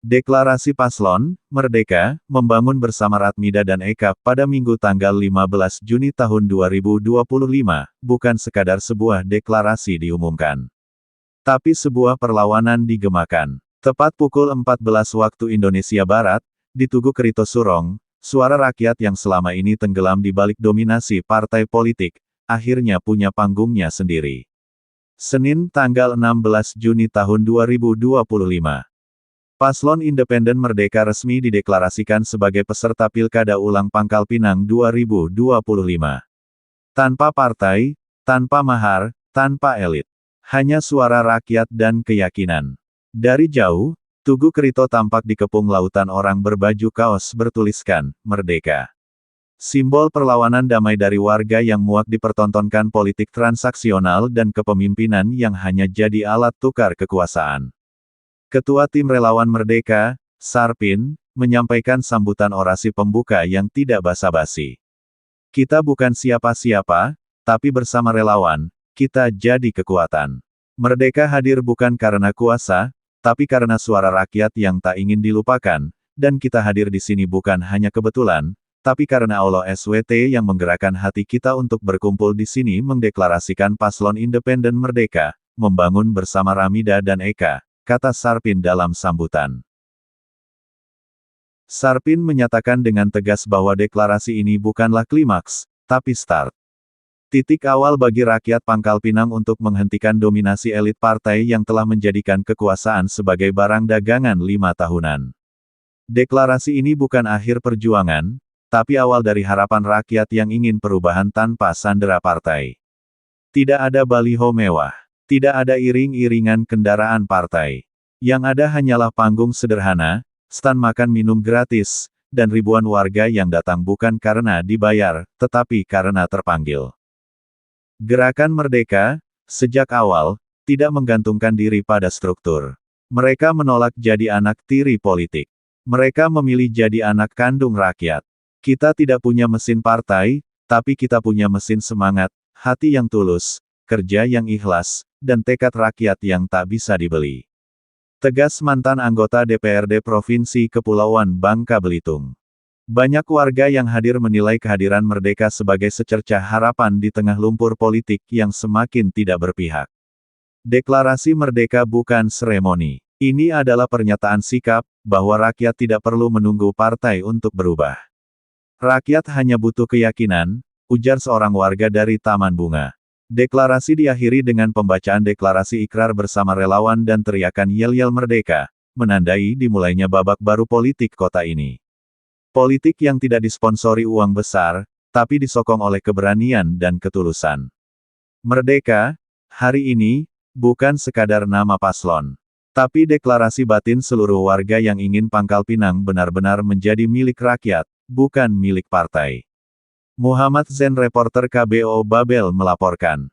Deklarasi Paslon, Merdeka, Membangun bersama Ratmida dan Eka pada Minggu tanggal 15 Juni tahun 2025, bukan sekadar sebuah deklarasi diumumkan, tapi sebuah perlawanan digemakan. Tepat pukul 14 waktu Indonesia Barat, di Tugu Kertosurong, suara rakyat yang selama ini tenggelam di balik dominasi partai politik, akhirnya punya panggungnya sendiri. Senin tanggal 16 Juni tahun 2025. Paslon Independen Merdeka resmi dideklarasikan sebagai peserta Pilkada Ulang Pangkal Pinang 2025. Tanpa partai, tanpa mahar, tanpa elit. Hanya suara rakyat dan keyakinan. Dari jauh, Tugu Kerto tampak dikepung lautan orang berbaju kaos bertuliskan, Merdeka. Simbol perlawanan damai dari warga yang muak dipertontonkan politik transaksional dan kepemimpinan yang hanya jadi alat tukar kekuasaan. Ketua Tim Relawan Merdeka, Sarpin, menyampaikan sambutan orasi pembuka yang tidak basa-basi. Kita bukan siapa-siapa, tapi bersama relawan, kita jadi kekuatan. Merdeka hadir bukan karena kuasa, tapi karena suara rakyat yang tak ingin dilupakan, dan kita hadir di sini bukan hanya kebetulan, tapi karena Allah SWT yang menggerakkan hati kita untuk berkumpul di sini mendeklarasikan Paslon Independen Merdeka, membangun bersama Ratmida dan Eka, kata Sarpin dalam sambutan. Sarpin menyatakan dengan tegas bahwa deklarasi ini bukanlah klimaks, tapi start. Titik awal bagi rakyat Pangkal Pinang untuk menghentikan dominasi elit partai yang telah menjadikan kekuasaan sebagai barang dagangan 5 tahunan. Deklarasi ini bukan akhir perjuangan, tapi awal dari harapan rakyat yang ingin perubahan tanpa sandera partai. Tidak ada baliho mewah. Tidak ada iring-iringan kendaraan partai. Yang ada hanyalah panggung sederhana, stan makan minum gratis, dan ribuan warga yang datang bukan karena dibayar, tetapi karena terpanggil. Gerakan Merdeka, sejak awal, tidak menggantungkan diri pada struktur. Mereka menolak jadi anak tiri politik. Mereka memilih jadi anak kandung rakyat. Kita tidak punya mesin partai, tapi kita punya mesin semangat, hati yang tulus, kerja yang ikhlas, dan tekad rakyat yang tak bisa dibeli. Tegas mantan anggota DPRD Provinsi Kepulauan Bangka Belitung. Banyak warga yang hadir menilai kehadiran Merdeka sebagai secercah harapan di tengah lumpur politik yang semakin tidak berpihak. Deklarasi Merdeka bukan seremoni. Ini adalah pernyataan sikap, bahwa rakyat tidak perlu menunggu partai untuk berubah. Rakyat hanya butuh keyakinan, ujar seorang warga dari Taman Bunga. Deklarasi diakhiri dengan pembacaan deklarasi ikrar bersama relawan dan teriakan yel-yel Merdeka, menandai dimulainya babak baru politik kota ini. Politik yang tidak disponsori uang besar, tapi disokong oleh keberanian dan ketulusan. Merdeka, hari ini, bukan sekadar nama paslon, tapi deklarasi batin seluruh warga yang ingin Pangkal Pinang benar-benar menjadi milik rakyat, bukan milik partai. Muhammad Zen, reporter KBO Babel melaporkan.